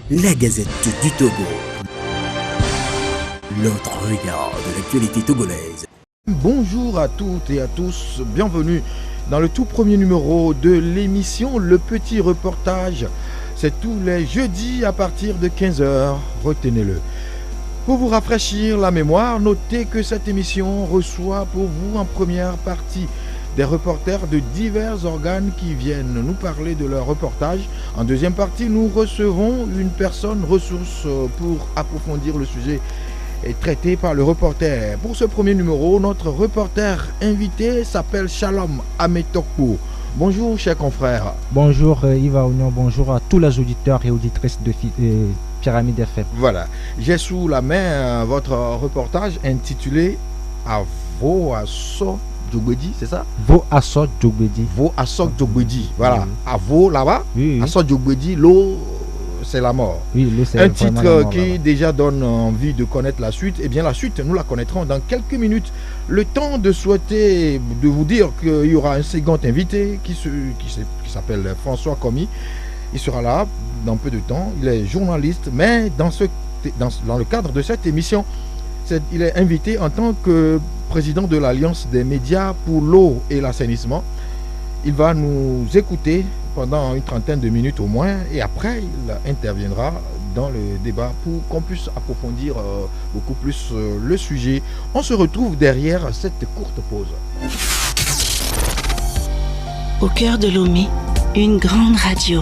La Gazette du Togo. L'autre regard de l'actualité togolaise. Bonjour à toutes et à tous, bienvenue dans le tout premier numéro de l'émission Le Petit Reportage. C'est tous les jeudis à partir de 15h, retenez-le. Pour vous rafraîchir la mémoire, notez que cette émission reçoit pour vous en première partie des reporters de divers organes qui viennent nous parler de leur reportage. En deuxième partie, nous recevons une personne ressource pour approfondir le sujet et traité par le reporter. Pour ce premier numéro, notre reporter invité s'appelle Shalom Ametokpo. Bonjour, chers confrères. Bonjour Yves Aounion, bonjour à tous les auditeurs et auditrices de Pyramide FM. Voilà, j'ai sous la main votre reportage intitulé Avo Asso Djogbedi, c'est ça? Vo Asso Djogbedi. Vo Asso Djogbedi, voilà. Oui. Avo là-bas, Oui. Asso Djogbedi, l'eau c'est la mort. Oui, c'est un titre mort, qui là-bas. déjà donne envie de connaître la suite. Eh bien la suite, nous la connaîtrons dans quelques minutes. Le temps de souhaiter, de vous dire qu'il y aura un second invité qui s'appelle François Commis. Il sera là dans peu de temps. Il est journaliste, mais dans le cadre de cette émission, il est invité en tant que président de l'Alliance des médias pour l'eau et l'assainissement. Il va nous écouter pendant une trentaine de minutes au moins et après il interviendra dans le débat pour qu'on puisse approfondir beaucoup plus le sujet. On se retrouve derrière cette courte pause. Au cœur de Lomé, une grande radio.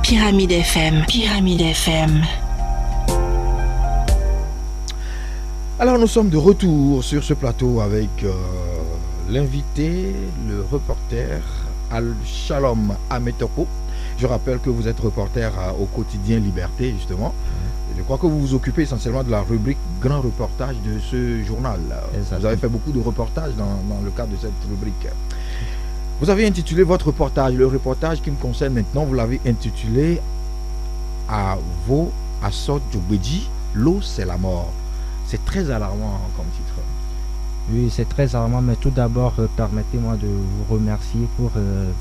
Pyramide FM. Pyramide FM. Alors nous sommes de retour sur ce plateau avec l'invité, le reporter Al-Shalom Ametokpo. Je rappelle que vous êtes reporter au quotidien Liberté, justement. Je crois que vous vous occupez essentiellement de la rubrique Grand Reportage de ce journal. Exactement. Vous avez fait beaucoup de reportages dans le cadre de cette rubrique. Vous avez intitulé votre reportage, le reportage qui me concerne maintenant, vous l'avez intitulé Avo Asso Djogbedi, l'eau c'est la mort. C'est très alarmant comme titre. Oui, c'est très alarmant, mais tout d'abord, permettez-moi de vous remercier pour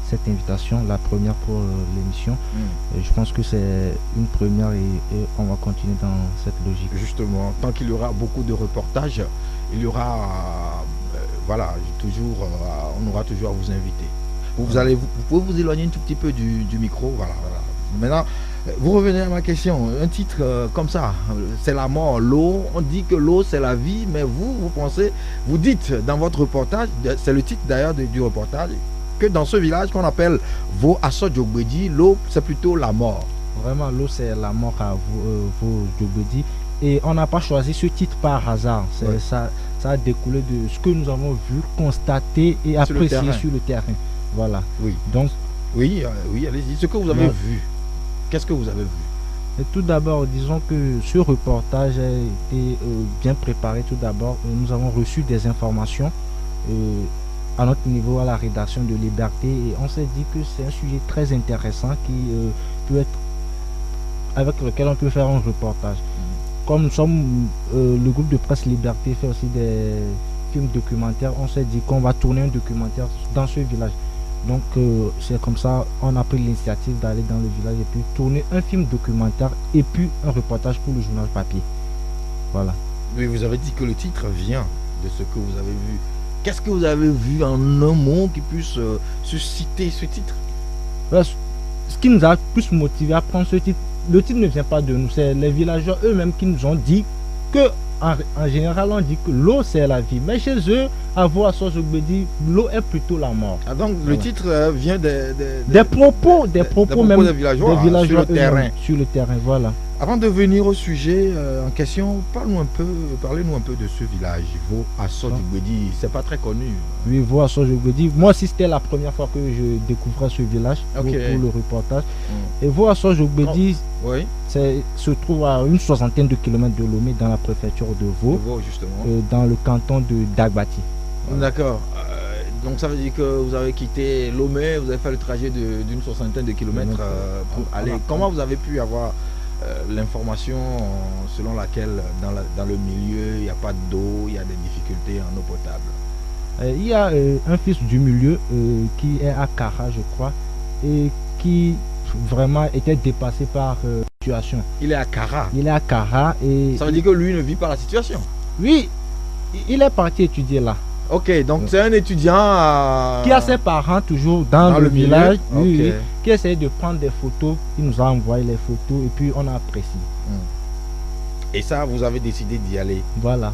cette invitation, la première pour l'émission. Je pense que c'est une première et on va continuer dans cette logique. Justement, tant qu'il y aura beaucoup de reportages, il y aura, voilà, on aura toujours à vous inviter. Vous pouvez vous éloigner un tout petit peu du micro, voilà. Maintenant, vous revenez à ma question, un titre comme ça, c'est la mort, l'eau, on dit que l'eau c'est la vie, mais vous dites dans votre reportage, c'est le titre d'ailleurs du reportage, que dans ce village qu'on appelle Vo Asso Djogbedi, l'eau c'est plutôt la mort. Vraiment, l'eau c'est la mort à Vo Djogbedi. Et on n'a pas choisi ce titre par hasard, ouais. Ça a découlé de ce que nous avons vu, constaté et apprécié sur le terrain. Voilà. Oui. Donc, oui, allez-y, ce que vous avez vu. Qu'est-ce que vous avez vu? Et tout d'abord, disons que ce reportage a été bien préparé. Tout d'abord, nous avons reçu des informations à notre niveau à la rédaction de Liberté et on s'est dit que c'est un sujet très intéressant qui peut être avec lequel on peut faire un reportage. Comme nous sommes, le groupe de presse Liberté fait aussi des films documentaires, on s'est dit qu'on va tourner un documentaire dans ce village. Donc c'est comme ça, on a pris l'initiative d'aller dans le village et puis tourner un film documentaire et puis un reportage pour le journal papier. Voilà. Oui, vous avez dit que le titre vient de ce que vous avez vu. Qu'est-ce que vous avez vu en un mot qui puisse susciter ce titre? Ce qui nous a plus motivé à prendre ce titre, le titre ne vient pas de nous, c'est les villageois eux-mêmes qui nous ont dit que en général, on dit que l'eau c'est la vie, mais chez eux, à Vo Asso Djogbedi, l'eau est plutôt la mort. Ah, donc le titre vient des propos même des villageois sur le terrain. Sur le terrain, voilà. Avant de venir au sujet en question, parlez-nous un peu de ce village, Vo Asso Djogbedi. C'est pas très connu. Oui, Vo Asso Djogbedi. Moi aussi, c'était la première fois que je découvrais ce village pour le reportage. Et Vo Asso Djogbedi se trouve à une soixantaine de kilomètres de Lomé, dans la préfecture de Vo, dans le canton de Dagbati. Voilà. D'accord. Donc ça veut dire que vous avez quitté Lomé, vous avez fait le trajet d'une soixantaine de kilomètres pour aller. Comment vous avez pu avoir l'information selon laquelle dans le milieu il n'y a pas d'eau, il y a des difficultés en eau potable? Il y a un fils du milieu qui est à Kara, je crois, et qui vraiment était dépassé par situation. Il est à Kara. Il est à Kara et... Ça veut dire que lui ne vit pas la situation. Oui, il est parti étudier là. Ok, donc c'est un étudiant qui a ses parents toujours dans le milieu. village, Ok. oui, qui essaie de prendre des photos. Il nous a envoyé les photos et puis on a apprécié. Et ça, vous avez décidé d'y aller. Voilà.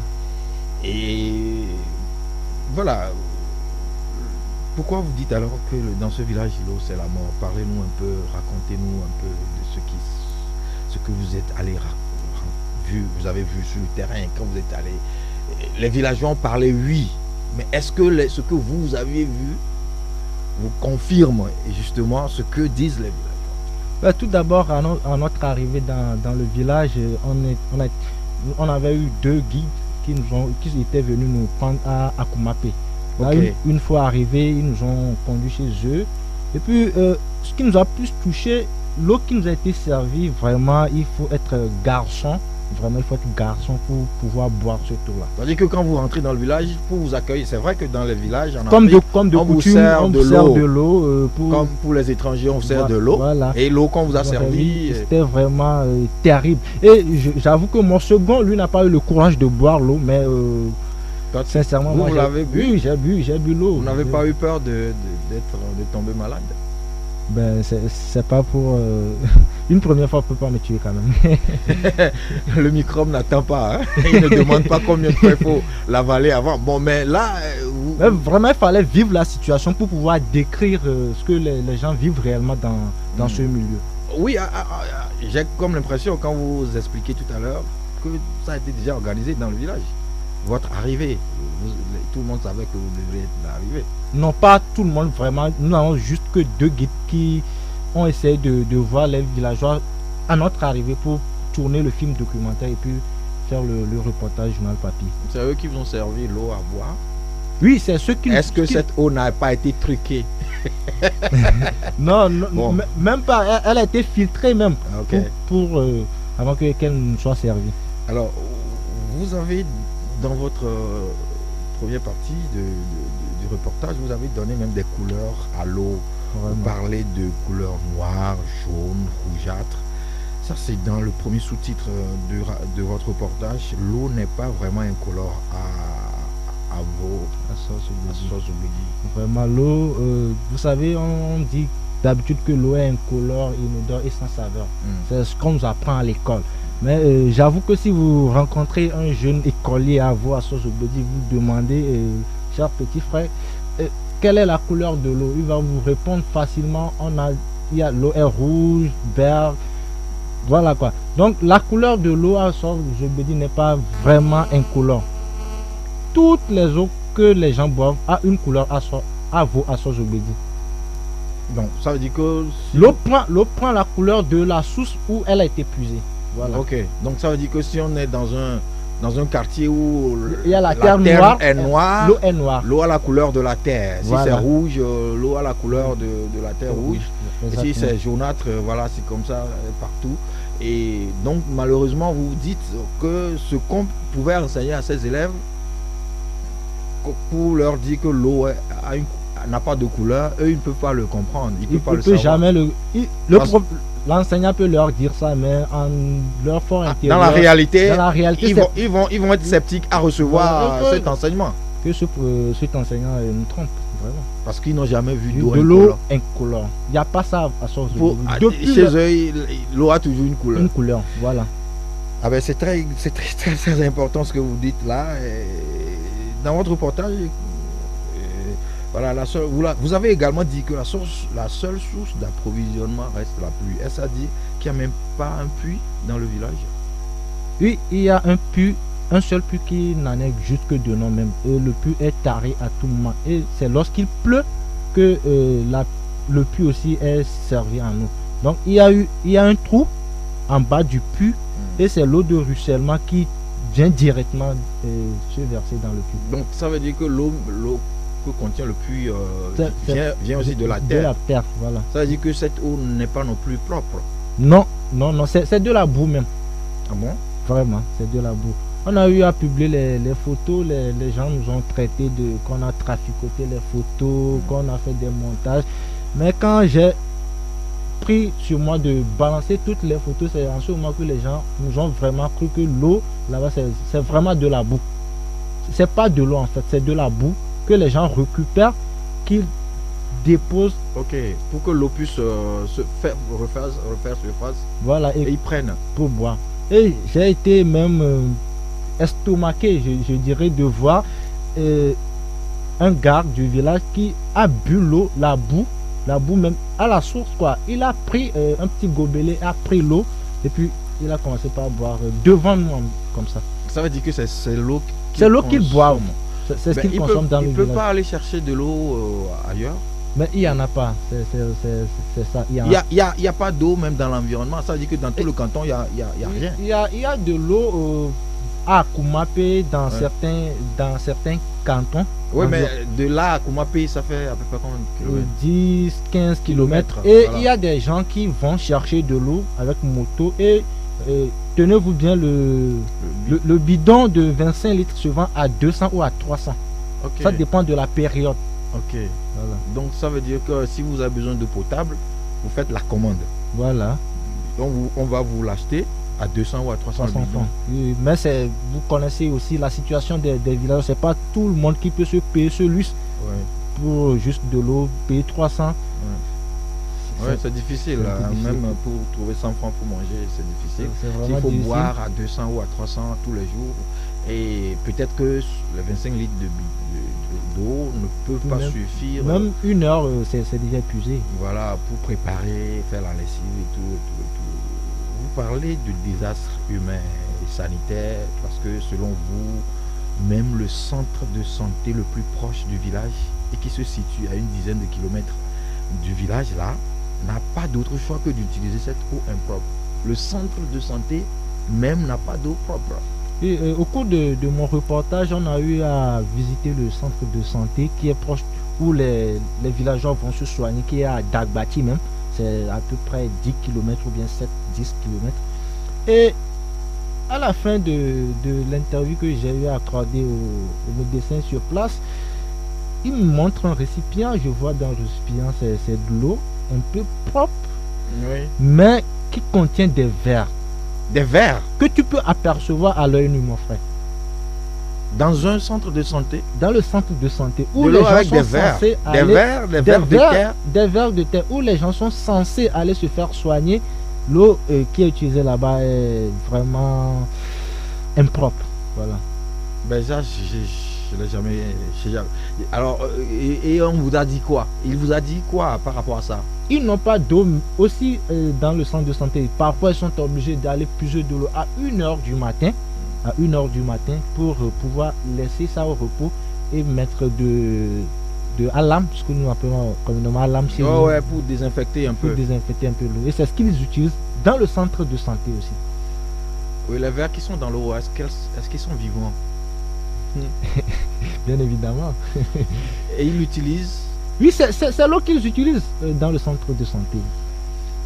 Et voilà. Pourquoi vous dites alors que dans ce village, l'eau, c'est la mort? Parlez-nous un peu, racontez-nous un peu de ce que vous êtes allé vu, vous avez vu sur le terrain quand vous êtes allé. Les villageois ont parlé, oui, mais est-ce que ce que vous avez vu vous confirme justement ce que disent les villageois? Tout d'abord, à notre arrivée dans le village, on avait eu 2 guides qui étaient venus nous prendre à Kumapé. Okay. Une fois arrivés, ils nous ont conduits chez eux. Et puis, ce qui nous a plus touché, l'eau qui nous a été servie, vraiment, il faut être garçon. Vraiment, il faut être garçon pour pouvoir boire ce tour-là. C'est-à-dire que quand vous rentrez dans le village, pour vous accueillir, c'est vrai que dans les villages, comme de on coutume, vous sert de l'eau. Pour... Comme pour les étrangers, on vous sert de l'eau. Voilà. Et l'eau qu'on vous a servi... C'était vraiment terrible. Et j'avoue que mon second, lui, n'a pas eu le courage de boire l'eau, mais sincèrement, vous l'avez bu? Oui, j'ai bu l'eau. Vous n'avez pas eu peur de tomber malade? Ben, c'est pas pour... Une première fois, on peut pas me tuer quand même. Le microbe n'attend pas. Hein? Il ne demande pas combien de fois il faut l'avaler avant. Bon, mais là... Mais vraiment, il fallait vivre la situation pour pouvoir décrire ce que les gens vivent réellement dans ce milieu. Oui, j'ai comme l'impression, quand vous expliquez tout à l'heure, que ça a été déjà organisé dans le village. Votre arrivée, tout le monde savait que vous devriez être arrivé. Non, pas tout le monde vraiment. Nous n'avons juste que 2 guides qui ont essayé de voir les villageois à notre arrivée pour tourner le film documentaire et puis faire le reportage journal papier. C'est eux qui vous ont servi l'eau à boire? Oui, c'est ceux qui... Est-ce que cette eau n'a pas été truquée? Non, bon. Même pas. Elle a été filtrée même Okay. avant qu'elle nous soit servie. Alors, vous avez, dans votre première partie du reportage, vous avez donné même des couleurs à l'eau. Vous parlez de couleurs noires, jaunes, rougeâtres. Ça, c'est dans le premier sous-titre de votre reportage. L'eau n'est pas vraiment incolore à sauce Ogbegui. Vraiment, l'eau, vous savez, on dit d'habitude que l'eau est incolore, inodore et sans saveur. C'est ce qu'on nous apprend à l'école. Mais j'avoue que si vous rencontrez un jeune écolier à vous à sauce Ogbegui, vous demandez, cher petit frère, quelle est la couleur de l'eau? Il va vous répondre facilement. L'eau est rouge, vert, voilà quoi. Donc la couleur de l'eau à sauce Ogbegui n'est pas vraiment incolore. Toutes les eaux que les gens boivent a une couleur à sauce Ogbegui. Donc ça veut dire que l'eau prend la couleur de la source où elle a été puisée. Voilà. Ok. Donc ça veut dire que si on est dans un quartier où il y a la terre noire, est noire, l'eau est noire. L'eau a la couleur de la terre. Si voilà. c'est rouge, l'eau a la couleur de la terre rouge. Exactement. Et si c'est jaunâtre, voilà, c'est comme ça partout. Et donc malheureusement, vous dites que ce qu'on pouvait enseigner à ces élèves, pour leur dire que l'eau n'a pas de couleur, eux ils ne peuvent pas le comprendre. Ils ne peuvent jamais l'enseignant peut leur dire ça, mais en leur fort intérieur, dans la réalité ils vont être sceptiques à recevoir cet enseignement. Que cet enseignant nous trompe vraiment. Parce qu'ils n'ont jamais vu de l'eau incolore. Il n'y a pas ça à sauce Ogbegui. Chez eux, l'eau a toujours une couleur. Une couleur, voilà. Ah ben c'est très important ce que vous dites là. Et dans votre reportage, voilà, vous avez également dit que la seule source d'approvisionnement reste la pluie. Est-ce à dire qu'il n'y a même pas un puits dans le village? Oui, il y a un seul puits qui n'en est juste que de nom même. Et le puits est taré à tout moment. Et c'est lorsqu'il pleut que le puits aussi est servi en eau. Donc il y a un trou en bas du puits et c'est l'eau de ruissellement qui vient directement se verser dans le puits. Donc ça veut dire que l'eau que contient le puits vient aussi de la terre. De la terre, voilà. Ça veut dire que cette eau n'est pas non plus propre. Non, c'est de la boue même. Ah bon? Vraiment, c'est de la boue. On a eu à publier les photos, les gens nous ont traité qu'on a traficoté les photos, qu'on a fait des montages. Mais quand j'ai pris sur moi de balancer toutes les photos. C'est en ce moment que les gens nous ont vraiment cru que l'eau là-bas c'est vraiment de la boue. C'est pas de l'eau en fait, c'est de la boue que les gens récupèrent, qu'ils déposent. Ok, pour que l'eau puisse refaire surface. Voilà, Et et ils prennent. pour boire. Et j'ai été même estomaqué, je dirais, de voir un garde du village qui a bu l'eau, la boue même à la source quoi. Il a pris un petit gobelet, a pris l'eau et puis il a commencé par boire devant nous comme ça. Ça veut dire que c'est l'eau C'est l'eau qu'il boit. consomme. C'est ce Ben, qu'il consomme dans le il peut village. pas aller chercher de l'eau ailleurs. Mais il n'y en a pas. C'est ça. Il y en a. Il y a pas d'eau même dans l'environnement. Ça veut dire que dans tout le canton, il y a rien. Il y a de l'eau à Koumapé dans Ouais. certains cantons. Oui, mais Environ, de là à Koumapé, ça fait à peu près combien de kilomètres? 10, 15 kilomètres. Kilomètres, Et voilà. il y a des gens qui vont chercher de l'eau avec moto. Et tenez-vous bien, le bidon de 25 litres se vend à 200 ou à 300. Ok. Ça dépend de la période. Ok. Voilà. Donc ça veut dire que si vous avez besoin d'eau potable, vous faites la commande. Voilà. Donc on va vous l'acheter à 200 ou à 300 le 300 bidon. francs. Oui, mais vous connaissez aussi la situation des villages. C'est pas tout le monde qui peut se payer ce luxe Ouais. pour juste de l'eau, payer 300. Ouais, c'est difficile. c'est un peu Là. difficile. Même pour trouver 100 francs pour manger, c'est difficile. C'est Il vraiment faut difficile. boire à 200 ou à 300 tous les jours. Et peut-être que les 25 litres d'eau ne peuvent pas Même- suffire. Même une heure, c'est déjà épuisé. Voilà, pour préparer, faire la lessive et tout. Vous parlez de désastre humain et sanitaire parce que selon vous, même le centre de santé le plus proche du village et qui se situe à une dizaine de kilomètres du village là, n'a pas d'autre choix que d'utiliser cette eau impropre. Le centre de santé même n'a pas d'eau propre. Et, au cours de mon reportage, on a eu à visiter le centre de santé qui est proche où les villageois vont se soigner, qui est à Dagbati même. C'est à peu près 10 km ou bien 7-10 km. Et à la fin de l'interview que j'ai eu à accorder au médecin sur place, il me montre un récipient. Je vois dans le récipient, c'est de l'eau un peu propre, Oui. mais qui contient des vers Des verres que tu peux apercevoir à l'œil nu, mon frère. dans un centre de santé. Dans le centre de santé où De les l'eau gens avec sont des verres. censés Des aller, verres, des verres de terre. des vers de terre où les gens sont censés aller se faire soigner. L'eau qui est utilisée là-bas est vraiment impropre. Voilà. Ben ça, je l'ai jamais. Alors, et on vous a dit quoi? Il vous a dit quoi par rapport à ça? Ils n'ont pas d'eau aussi dans le centre de santé. Parfois, ils sont obligés d'aller puiser de l'eau à 1h du matin. À 1h du matin pour pouvoir laisser ça au repos et mettre de alam, ce que nous appelons communément alam chez nous, Oh ouais, pour désinfecter un pour peu. désinfecter un peu l'eau. Et c'est ce qu'ils utilisent dans le centre de santé aussi. Oui, les vers qui sont dans l'eau, est-ce qu'ils sont vivants? Bien évidemment. Et ils l'utilisent. Oui, c'est l'eau qu'ils utilisent dans le centre de santé.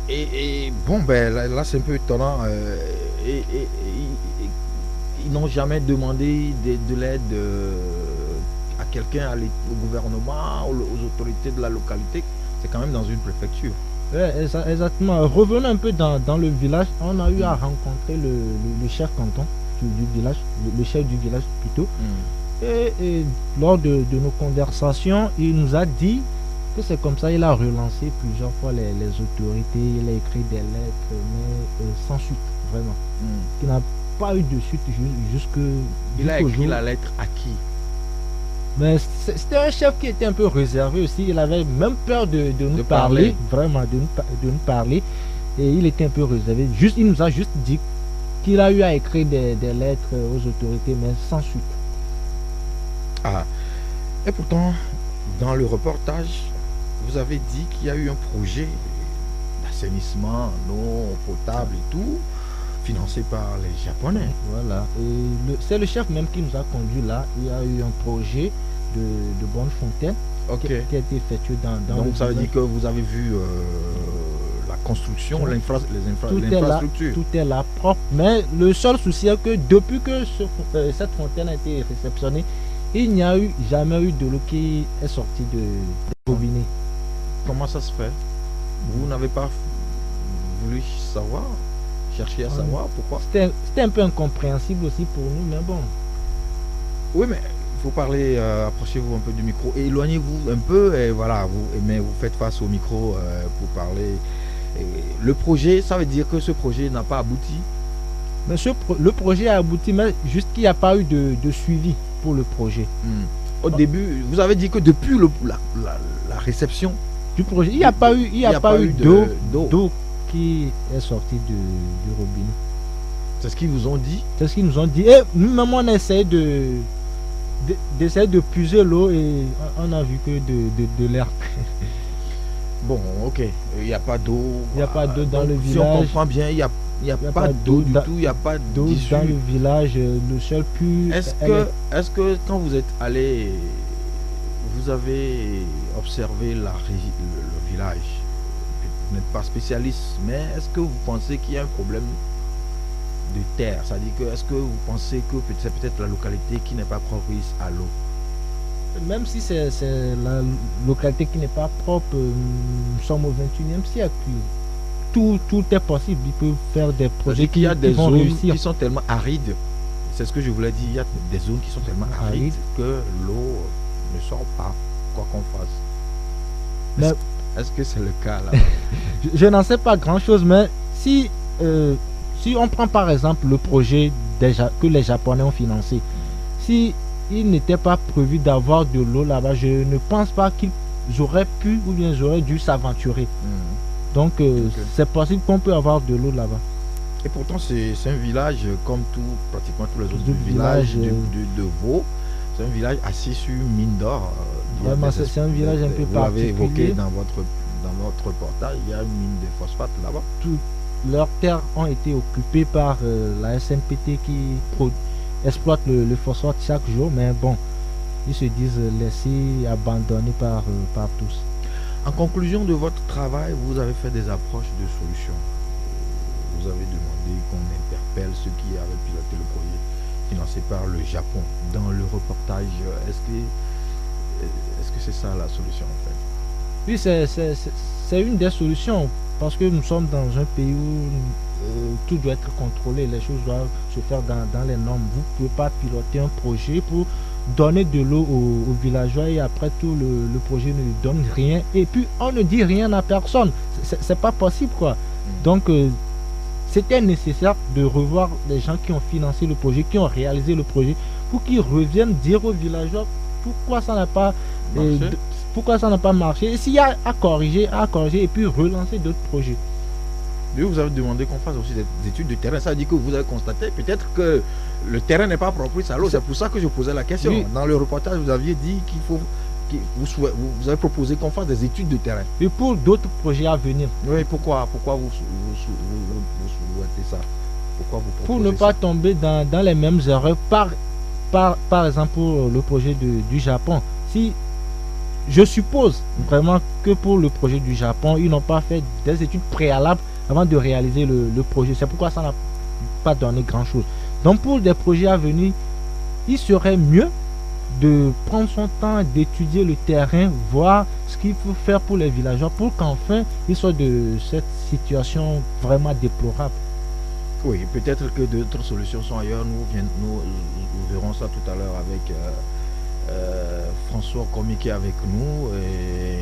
Et bon, ben là, c'est un peu étonnant. Ils n'ont jamais demandé de l'aide à quelqu'un, au gouvernement, aux autorités de la localité. C'est quand même dans une préfecture. Ouais, exactement. Revenons un peu dans le village. On a eu à rencontrer le chef canton du village, le chef du village plutôt. Et lors de nos conversations, il nous a dit que c'est comme ça. Il a relancé plusieurs fois les autorités. Il a écrit des lettres, mais sans suite, vraiment. Il n'a pas eu de suite Il a jusqu'au écrit jour. la lettre à qui? Mais c'était un chef qui était un peu réservé aussi. Il avait même peur de nous De parler, parler. vraiment, de nous parler. Et il était un peu réservé. Il nous a juste dit qu'il a eu à écrire des lettres aux autorités, mais sans suite. Ah. Et pourtant, dans le reportage, vous avez dit qu'il y a eu un projet d'assainissement, en eau potable et tout, financé par les Japonais. Voilà. Et c'est le chef même qui nous a conduit là. Il y a eu un projet de bonne fontaine Ok. qui a été effectué dans Donc le ça veut village. dire que vous avez vu la construction, Tout l'infrastructure. Tout est là propre. Mais le seul souci est que depuis que cette fontaine a été réceptionnée, il n'y a jamais eu de l'eau qui est sortie de robinet. Comment ça se fait? Vous n'avez pas voulu savoir, chercher à savoir pourquoi. C'était un peu incompréhensible aussi pour nous, mais bon. Oui, mais il faut parler, approchez-vous un peu du micro, éloignez-vous un peu, et voilà, mais vous faites face au micro pour parler. Et le projet, ça veut dire que ce projet n'a pas abouti. Mais le projet a abouti, mais juste qu'il n'y a pas eu de suivi pour le projet. Au début, vous avez dit que depuis la réception du projet, il n'y a pas eu d'eau qui est sortie du robinet. C'est ce qu'ils vous ont dit. C'est ce qu'ils nous ont dit. Et nous-mêmes, on essaie d'essayer de puiser l'eau et on a vu que de l'air. Bon, ok. Il n'y a pas d'eau. Il n'y a pas d'eau dans le Si village. on comprend bien, il n'y a pas d'eau du tout. Il n'y a pas d'eau d'issue. dans le village. Le seul puits. Est-ce que quand vous êtes allé, vous avez observé le village? Vous n'êtes pas spécialiste, mais est-ce que vous pensez qu'il y a un problème de terre? C'est-à-dire que est-ce que vous pensez que c'est peut-être la localité qui n'est pas propice à l'eau? Même si c'est la localité qui n'est pas propre, nous sommes au 21e siècle. Tout est possible. Ils peuvent faire des projets qu'il y a des vont zones réussir. qui sont tellement arides. C'est ce que je voulais dire. Il y a des zones qui sont tellement arides que l'eau ne sort pas, quoi qu'on fasse. Est-ce que c'est le cas là? Je n'en sais pas grand-chose, mais si on prend par exemple le projet que les Japonais ont financé, si il n'était pas prévu d'avoir de l'eau là-bas, je ne pense pas qu'ils auraient pu ou bien j'aurais dû s'aventurer. Donc c'est possible qu'on peut avoir de l'eau là-bas. Et pourtant c'est un village comme pratiquement tous les autres villages de Vaud. C'est un village assis sur une mine d'or. Vraiment, c'est un village un peu particulier. Vous l'avez évoqué dans votre reportage, il y a une mine de phosphate là-bas. Leurs terres ont été occupées par la SNPT qui exploite le phosphate chaque jour, mais bon, ils se disent laissés abandonnés par tous. En conclusion de votre travail, vous avez fait des approches de solutions. Vous avez demandé qu'on interpelle ceux qui avaient piloté le projet financé par le Japon. Dans le reportage, est-ce que c'est ça la solution en fait? Oui, c'est une des solutions parce que nous sommes dans un pays où tout doit être contrôlé, les choses doivent se faire dans les normes. Vous ne pouvez pas piloter un projet pour donner de l'eau aux villageois et après tout le projet ne donne rien et puis on ne dit rien à personne. C'est pas possible quoi. Donc c'était nécessaire de revoir les gens qui ont financé le projet, qui ont réalisé le projet pour qu'ils reviennent dire aux villageois pourquoi ça n'a pas marché. Et s'il y a à corriger et puis relancer d'autres projets. Vous avez demandé qu'on fasse aussi des études de terrain. Ça veut dire que vous avez constaté peut-être que le terrain n'est pas propice à l'eau. C'est pour ça que je posais la question. Oui. Dans le reportage, vous aviez dit vous avez proposé qu'on fasse des études de terrain. Et pour d'autres projets à venir. Oui, pourquoi vous souhaitez ça? Pourquoi vous proposez pour ne pas tomber dans les mêmes erreurs. Par exemple, pour le projet du Japon. Si je suppose vraiment que pour le projet du Japon, ils n'ont pas fait des études préalables avant de réaliser le projet. C'est pourquoi ça n'a pas donné grand-chose. Donc pour des projets à venir, il serait mieux de prendre son temps, d'étudier le terrain, voir ce qu'il faut faire pour les villageois pour qu'enfin ils soient de cette situation vraiment déplorable. Oui, peut-être que d'autres solutions sont ailleurs. Nous verrons ça tout à l'heure avec François Komi qui est avec nous. Et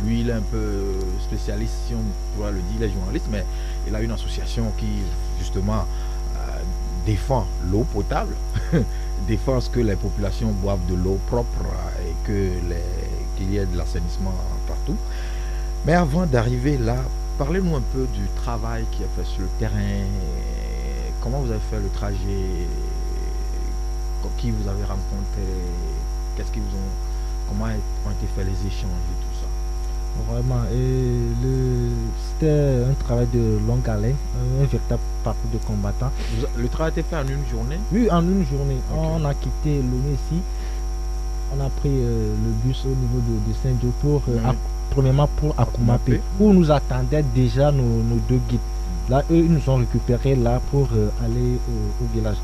lui, il est un peu spécialiste, si on pourrait le dire, il est journaliste, mais il a une association qui, justement, défend l'eau potable, défend ce que les populations boivent de l'eau propre et qu'il y ait de l'assainissement partout. Mais avant d'arriver là, parlez-nous un peu du travail qui est fait sur le terrain. Comment vous avez fait le trajet? Qui vous avez rencontré? Qu'est-ce qu'ils vous ont? Comment ont été faits les échanges et tout ça? Vraiment, c'était un travail de longue haleine, un véritable parcours de combattant. Le travail a été fait en une journée? Oui, en une journée. Okay. On a quitté Lomé ici. On a pris le bus au niveau de Saint-Dieu pour premièrement pour Akumapé, où nous attendaient déjà nos deux guides. Là, eux, ils nous ont récupérés là pour aller au village.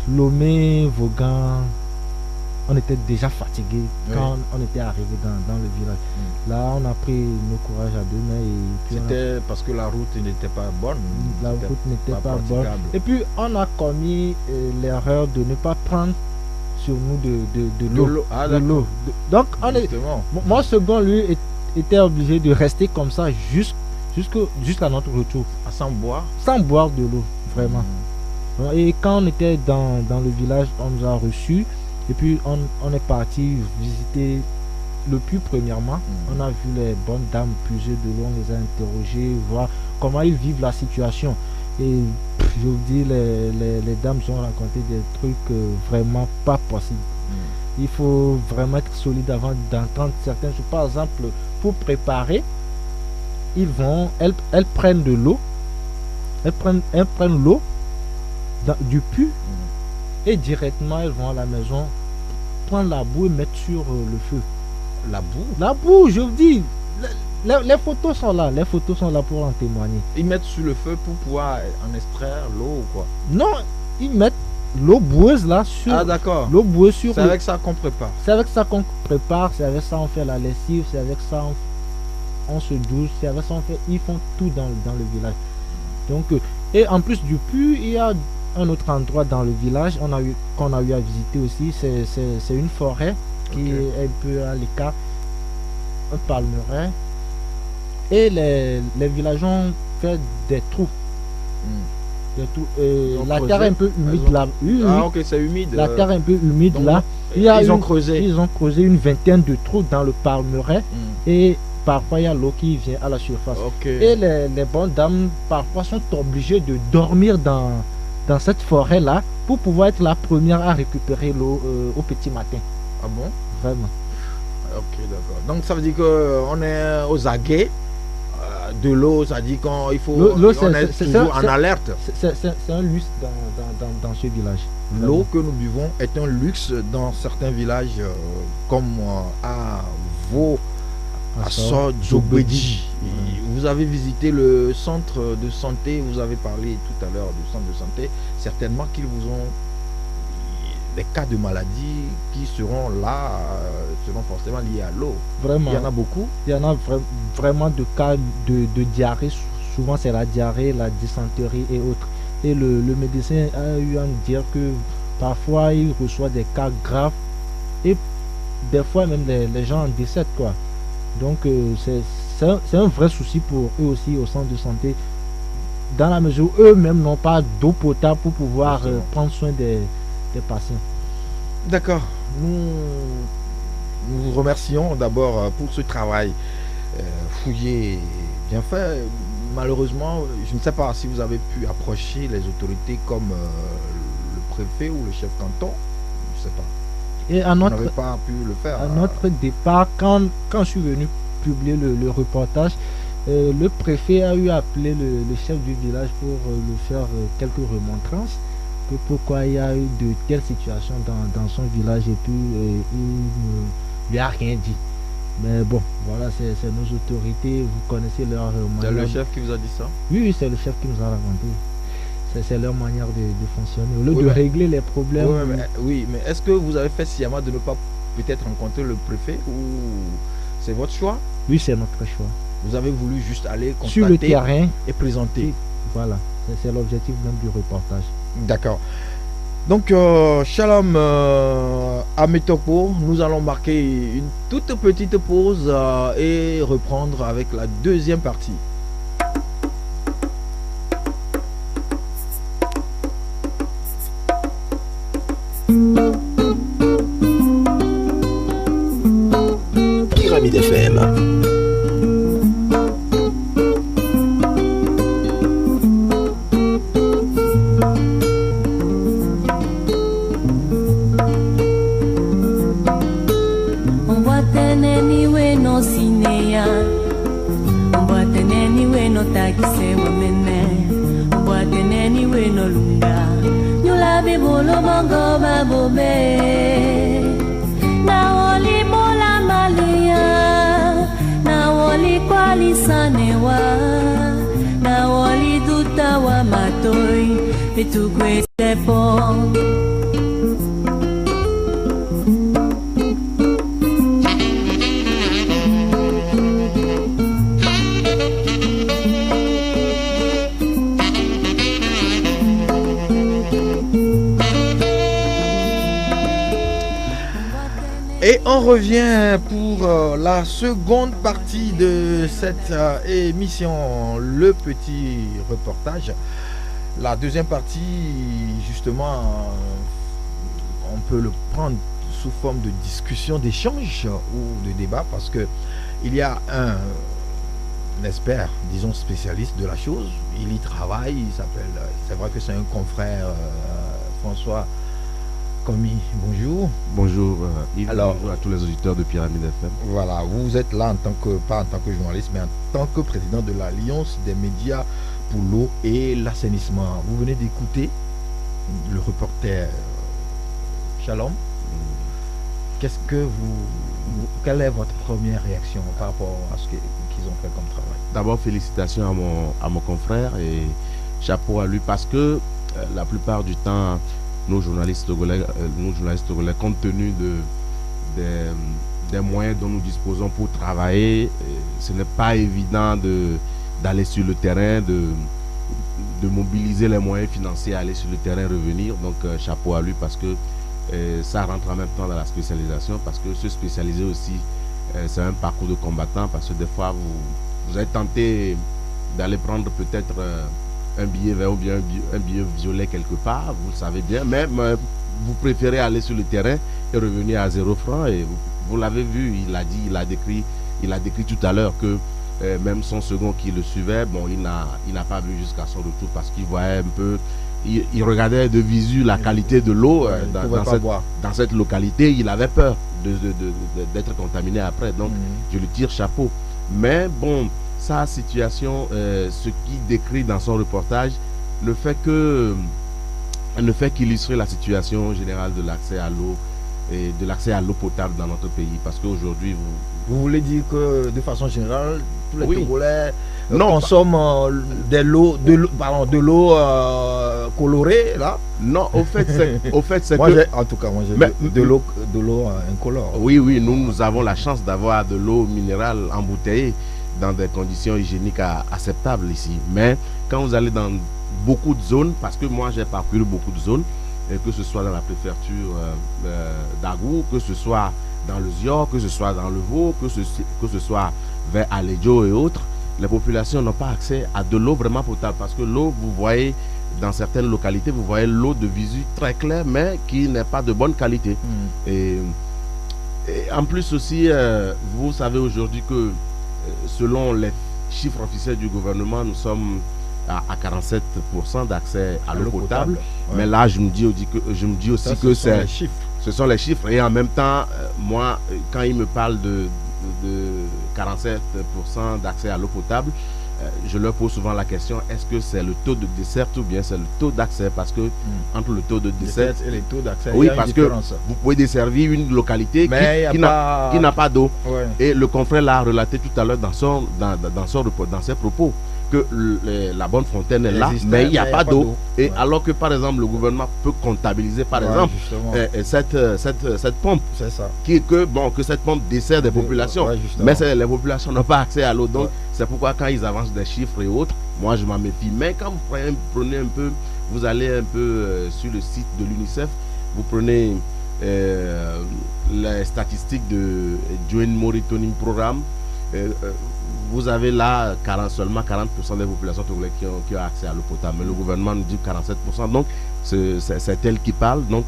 Lomé, Vaughan, on était déjà fatigué quand on était arrivé dans le village. Là, on a pris nos courages à deux mains. Et puis c'était parce que la route n'était pas bonne. La route n'était pas bonne. Et puis, on a commis l'erreur de ne pas prendre sur nous de l'eau. Ah, de l'eau. Donc, mon second, lui, était obligé de rester comme ça jusqu'à notre retour. Sans boire? Sans boire de l'eau, vraiment. Et quand on était dans le village, on nous a reçus. Et puis, on est parti visiter le puits premièrement. On a vu les bonnes dames puiser de l'eau, on les a interrogées, voir comment ils vivent la situation. Et je vous dis, les dames ont raconté des trucs vraiment pas possibles. Il faut vraiment être solide avant d'entendre certaines choses. Par exemple, pour préparer, elles prennent de l'eau, elles prennent l'eau du puits et directement elles vont à la maison prendre la boue et mettre sur le feu. La boue, je vous dis. Les photos sont là, pour en témoigner. Ils mettent sur le feu pour pouvoir en extraire l'eau ou quoi? Non, ils mettent l'eau boueuse là sur. Ah d'accord. L'eau boueuse sur. C'est avec ça qu'on prépare. C'est avec ça qu'on prépare, c'est avec ça on fait la lessive, c'est avec ça on se douche, c'est avec ça on fait. Ils font tout dans le village. Donc et en plus du puits, il y a un autre endroit dans le village qu'on a eu à visiter aussi. C'est une forêt qui est un peu à l'écart, un palmeraie. Et les villageois ont fait des trous. La terre est un peu humide là. Ah ok, c'est humide. La terre est un peu humide là. Ils ont creusé une vingtaine de trous dans le palmeraie. Et parfois il y a l'eau qui vient à la surface. Et les bonnes dames parfois sont obligées de dormir dans cette forêt là pour pouvoir être la première à récupérer l'eau au petit matin. Ah bon? Vraiment. Ok, d'accord. Donc ça veut dire qu'on est aux aguets de l'eau, ça dit qu'il faut. L'eau, on est toujours en alerte. C'est un luxe dans ce village. L'eau que nous buvons est un luxe dans certains villages comme à Vaux, à Sodjobedi. Vous avez visité le centre de santé, vous avez parlé tout à l'heure du centre de santé. Certainement qu'ils vous ont des cas de maladie qui seront là, seront forcément liés à l'eau. Vraiment. Il y en a beaucoup. Il y en a vraiment de cas de diarrhée. Souvent c'est la diarrhée, la dysenterie et autres. Et le médecin a eu à nous dire que parfois il reçoit des cas graves et des fois même les gens en décèdent quoi. Donc c'est un vrai souci pour eux aussi au centre de santé, dans la mesure où eux-mêmes n'ont pas d'eau potable pour pouvoir prendre soin des patients. D'accord. Nous vous remercions d'abord pour ce travail fouillé, bien fait. Malheureusement, je ne sais pas si vous avez pu approcher les autorités comme le préfet ou le chef canton. Je ne sais pas. Et vous n'avez pas pu le faire. À notre départ, quand je suis venu publier le reportage, le préfet a eu appelé le chef du village pour lui faire quelques remontrances. Pourquoi il y a eu de telles situations dans son village et puis il ne lui a rien dit. Mais bon, voilà, c'est nos autorités, vous connaissez leur manière. C'est le chef qui vous a dit ça? Oui, c'est le chef qui nous a raconté. C'est leur manière de fonctionner. Au lieu de régler les problèmes. Oui, mais est-ce que vous avez fait sciemment de ne pas peut-être rencontrer le préfet ou c'est votre choix? Oui, c'est notre choix. Vous avez voulu juste aller constater sur le terrain et présenter. Oui, voilà, c'est l'objectif même du reportage. D'accord. Donc, Shalom à Métopo, nous allons marquer une toute petite pause et reprendre avec la deuxième partie. Pyramide FM. To great step on. Et on revient pour la seconde partie de cette émission, le petit reportage. La deuxième partie, justement, on peut le prendre sous forme de discussion, d'échange ou de débat, parce que il y a un expert, disons spécialiste de la chose. Il y travaille, il s'appelle, c'est vrai que c'est un confrère, François Commis, bonjour. Bonjour Yves, Alors, bonjour à tous les auditeurs de Pyramide FM. Voilà, vous êtes là en tant que, pas en tant que journaliste, mais en tant que président de l'Alliance des médias pour l'eau et l'assainissement. Vous venez d'écouter le reporter Shalom. Qu'est-ce que quelle est votre première réaction par rapport à ce qu'ils ont fait comme travail? D'abord, félicitations à mon confrère et chapeau à lui parce que la plupart du temps, nos journalistes togolais, compte tenu des moyens dont nous disposons pour travailler, ce n'est pas évident d'aller sur le terrain, de mobiliser les moyens financiers, aller sur le terrain, revenir. Donc, chapeau à lui parce que ça rentre en même temps dans la spécialisation, parce que se spécialiser aussi, c'est un parcours de combattant, parce que des fois, vous êtes tenté d'aller prendre peut-être un billet vert ou bien un billet violet quelque part, vous le savez bien, mais vous préférez aller sur le terrain et revenir à 0 francs. Et vous l'avez vu, il a décrit tout à l'heure que même son second qui le suivait, bon, il n'a pas vu jusqu'à son retour parce qu'il voyait un peu, il regardait de visu la qualité de l'eau dans cette localité. Il avait peur d'être contaminé après, donc je lui tire chapeau. Mais bon, sa situation, ce qu'il décrit dans son reportage, ne fait qu'illustrer la situation générale de l'accès à l'eau et de l'accès à l'eau potable dans notre pays. Parce qu'aujourd'hui, vous voulez dire que de façon générale, tous les Togolais consomment de l'eau colorée là? Non, au fait c'est moi, que... En tout cas, moi j'ai de l'eau incolore. Oui, nous avons la chance d'avoir de l'eau minérale embouteillée dans des conditions hygiéniques acceptables ici. Mais quand vous allez dans beaucoup de zones, parce que moi j'ai parcouru beaucoup de zones, que ce soit dans la préfecture d'Agou, que ce soit dans le Zior, que ce soit dans le Vaud, que ce soit vers Aledjo et autres, les populations n'ont pas accès à de l'eau vraiment potable, parce que l'eau, vous voyez, dans certaines localités, vous voyez l'eau de visu très claire, mais qui n'est pas de bonne qualité. Et en plus aussi, vous savez aujourd'hui que selon les chiffres officiels du gouvernement, nous sommes à 47% d'accès à l'eau potable. Ouais. Mais là, je me dis aussi que ce sont les chiffres. Et en même temps, moi, quand il me parle de 47% d'accès à l'eau potable, je leur pose souvent la question, est-ce que c'est le taux de dessert ou bien c'est le taux d'accès? Parce que entre le taux de dessert et le taux d'accès, oui, parce que vous pouvez desservir une localité qui n'a pas d'eau. Ouais. Et le confrère l'a relaté tout à l'heure dans ses propos, que la bonne fontaine est là, mais il n'y a pas d'eau. Et alors que par exemple le gouvernement peut comptabiliser par exemple cette pompe, c'est ça, que cette pompe dessert des populations, mais les populations n'ont pas accès à l'eau. Donc c'est pourquoi quand ils avancent des chiffres et autres, moi je m'en méfie. Mais quand vous prenez un peu, vous allez un peu sur le site de l'UNICEF, vous prenez les statistiques de Joint Monitoring Programme, vous avez là seulement 40% des populations qui ont accès à l'eau potable. Mais le gouvernement nous dit 47%. Donc, c'est elle qui parle. Donc,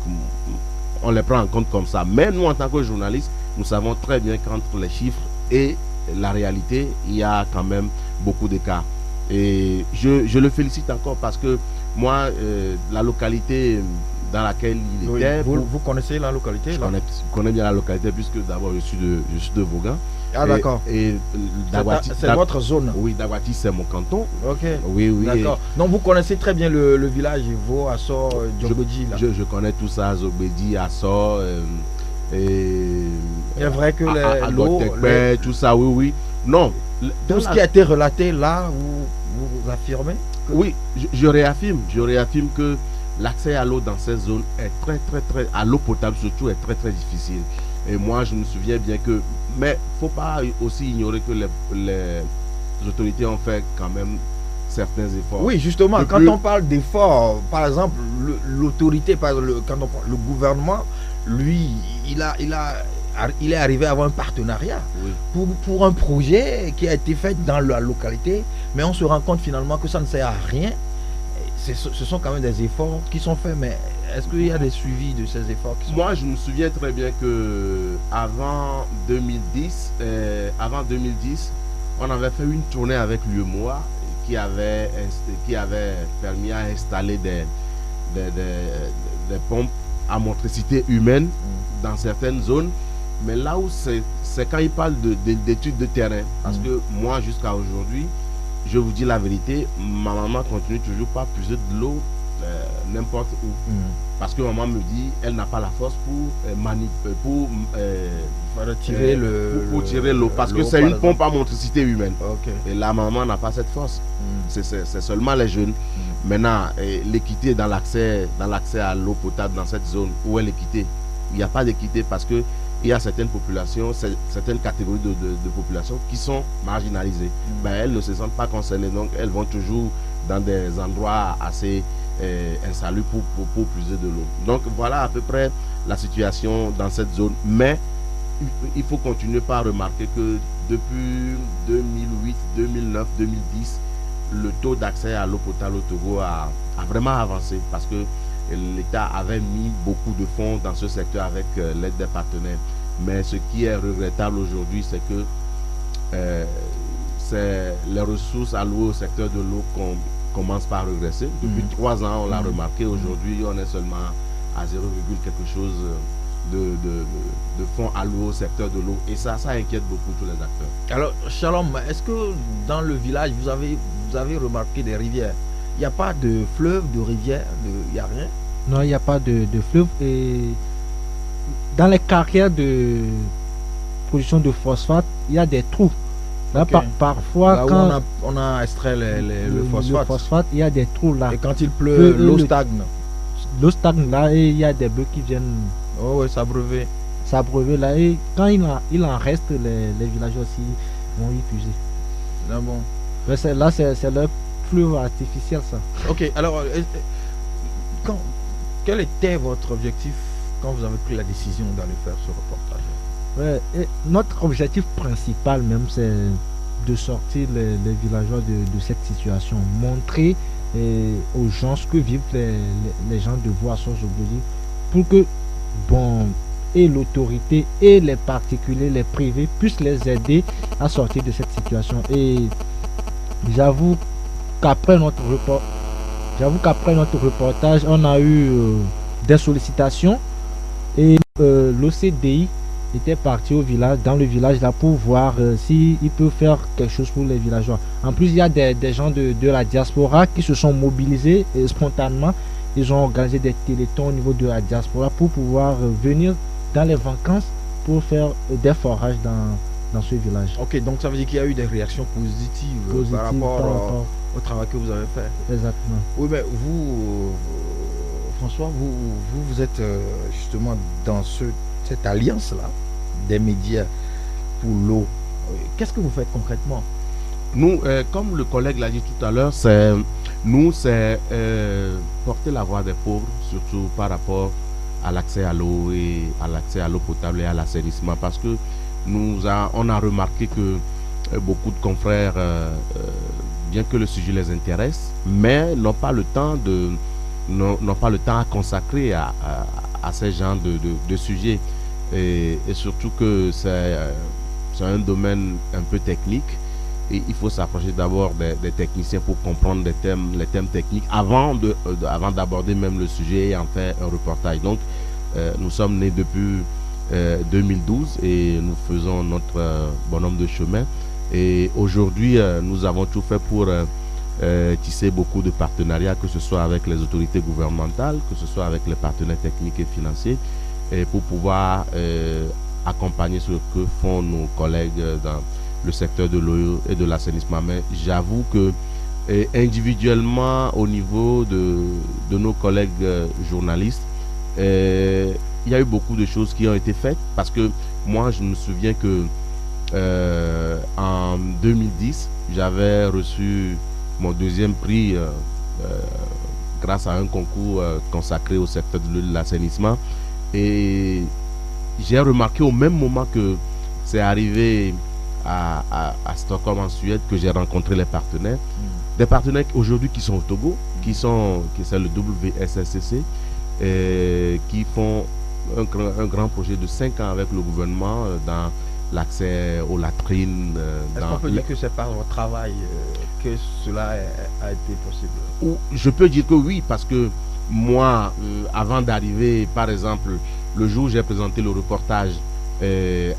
on les prend en compte comme ça. Mais nous, en tant que journalistes, nous savons très bien qu'entre les chiffres et la réalité, il y a quand même beaucoup d'écart. Et je le félicite encore parce que moi, la localité dans laquelle il était... Vous connaissez la localité? Je connais bien la localité puisque d'abord je suis de Vaughan. Ah d'accord. Et c'est votre zone? Oui, Dagwati c'est mon canton. Ok. Oui. D'accord. Donc vous connaissez très bien le village Vaud, Assor, Djogodi là. Je connais tout ça, Zobedi, Assor, et il est vrai que l'eau, tout ça, oui. Non. Tout ce qui a été relaté là, vous affirmez? Oui, je réaffirme que l'accès à l'eau dans ces zones est très, à l'eau potable surtout, est très difficile. Et moi, je me souviens bien que... Mais il ne faut pas aussi ignorer que les autorités ont fait quand même certains efforts. Oui, justement, quand on parle d'efforts, par exemple, l'autorité, quand on parle, le gouvernement, lui, il a il est arrivé à avoir un partenariat Oui. pour un projet qui a été fait dans la localité, mais on se rend compte finalement que ça ne sert à rien. Ce sont quand même des efforts qui sont faits, mais est-ce qu'il y a des suivis de ces efforts qui sont Moi, je me souviens très bien que avant 2010, on avait fait une tournée avec l'UEMOA qui avait permis à installer des pompes à motricité humaine dans certaines zones. Mais là où c'est quand il parle d'études de terrain. Parce que moi, jusqu'à aujourd'hui, je vous dis la vérité, ma maman continue toujours pas à puiser de l'eau n'importe où. Parce que maman me dit, elle n'a pas la force pour tirer l'eau. Parce que c'est une pompe à motricité humaine. Et la maman n'a pas cette force. C'est seulement les jeunes. Maintenant, l'équité dans l'accès à l'eau potable dans cette zone, où est l'équité? Il n'y a pas d'équité parce que il y a certaines populations, certaines catégories de populations qui sont marginalisées. Ben, elles ne se sentent pas concernées, donc elles vont toujours dans des endroits assez insalubres pour puiser de l'eau. Donc voilà à peu près la situation dans cette zone. Mais il faut continuer par remarquer que depuis 2008, 2009, 2010, le taux d'accès à l'eau potable au Togo a vraiment avancé parce que l'État avait mis beaucoup de fonds dans ce secteur avec l'aide des partenaires. Mais ce qui est regrettable aujourd'hui, c'est que les ressources allouées au secteur de l'eau commencent par regresser. Depuis 3 ans, on l'a remarqué. Aujourd'hui, on est seulement à 0, quelque chose de fonds alloués au secteur de l'eau. Et ça inquiète beaucoup tous les acteurs. Alors, Shalom, est-ce que dans le village, vous avez remarqué des rivières? Il n'y a pas de fleuve, de rivière, il n'y a rien? Non, il n'y a pas de fleuve. Et dans les carrières de production de phosphate, il y a des trous. Là, parfois, là quand on a extrait le phosphate, il y a des trous là. Et quand il pleut, l'eau stagne. L'eau stagne là et il y a des bœufs qui viennent s'abreuver. Là. Et quand il en reste, les villageois aussi vont y puiser. Ah bon. Là, c'est leur fleuve artificiel, ça. Ok, alors, quel était votre objectif quand vous avez pris la décision d'aller faire ce reportage? Et notre objectif principal même, c'est de sortir les villageois de cette situation, montrer aux gens ce que vivent les gens de Boisson-Jogbeli pour que, et l'autorité et les particuliers, les privés puissent les aider à sortir de cette situation. Et j'avoue qu'après notre reportage, on a eu des sollicitations et l'OCDI était parti dans le village là pour voir s'il peut faire quelque chose pour les villageois. En plus, il y a des gens de la diaspora qui se sont mobilisés spontanément. Ils ont organisé des télétons au niveau de la diaspora pour pouvoir venir dans les vacances pour faire des forages dans ce village. Ok, donc ça veut dire qu'il y a eu des réactions positives par rapport au travail que vous avez fait. Exactement. Oui, mais vous, François, vous êtes justement dans cette alliance-là des médias pour l'eau. Qu'est-ce que vous faites concrètement? Nous, comme le collègue l'a dit tout à l'heure, c'est porter la voix des pauvres, surtout par rapport à l'accès à l'eau et à l'accès à l'eau potable et à l'assainissement, parce que on a remarqué que beaucoup de confrères, bien que le sujet les intéresse, mais n'ont pas le temps à consacrer à ces genres de sujets, et surtout que c'est un domaine un peu technique. Et il faut s'approcher d'abord des techniciens pour comprendre les thèmes techniques avant d'aborder même le sujet et en faire un reportage. Donc, nous sommes nés depuis 2012 et nous faisons notre bonhomme de chemin. Et aujourd'hui, nous avons tout fait pour tisser beaucoup de partenariats, que ce soit avec les autorités gouvernementales, que ce soit avec les partenaires techniques et financiers, et pour pouvoir accompagner ce que font nos collègues dans le secteur de l'eau et de l'assainissement. Mais j'avoue que individuellement, au niveau de nos collègues journalistes, il y a eu beaucoup de choses qui ont été faites, parce que moi je me souviens que en 2010 j'avais reçu mon 2e prix grâce à un concours consacré au secteur de l'assainissement, et j'ai remarqué au même moment que c'est arrivé à Stockholm en Suède que j'ai rencontré les partenaires. Des partenaires aujourd'hui qui sont au Togo, qui c'est le WSSCC, qui font un grand projet de 5 ans avec le gouvernement dans l'accès aux latrines. Est-ce qu'on peut dire que c'est par votre travail que cela a été possible? Je peux dire que oui, parce que moi, avant d'arriver, par exemple, le jour où j'ai présenté le reportage